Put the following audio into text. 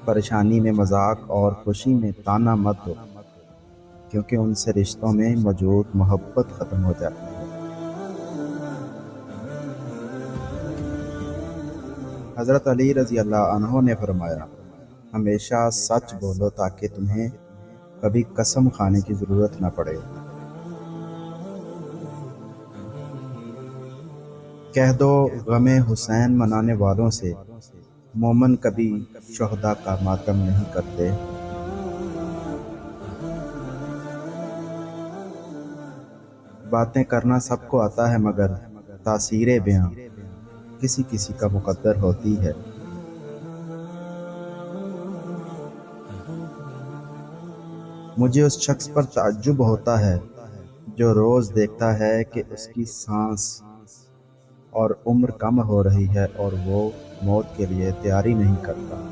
پریشانی میں مذاق اور خوشی میں طعنہ مت دو، کیونکہ ان سے رشتوں میں موجود محبت ختم ہو جاتی ہے۔ حضرت علی رضی اللہ عنہ نے فرمایا، ہمیشہ سچ بولو تاکہ تمہیں کبھی قسم کھانے کی ضرورت نہ پڑے۔ کہہ دو غم حسین منانے والوں سے، مومن کبھی شہداء کا ماتم نہیں کرتے۔ باتیں کرنا سب کو آتا ہے، مگر تاثیر بیاں کسی کسی کا مقدر ہوتی ہے۔ مجھے اس شخص پر تعجب ہوتا ہے جو روز دیکھتا ہے کہ اس کی سانس اور عمر کم ہو رہی ہے اور وہ موت کے لیے تیاری نہیں کرتا۔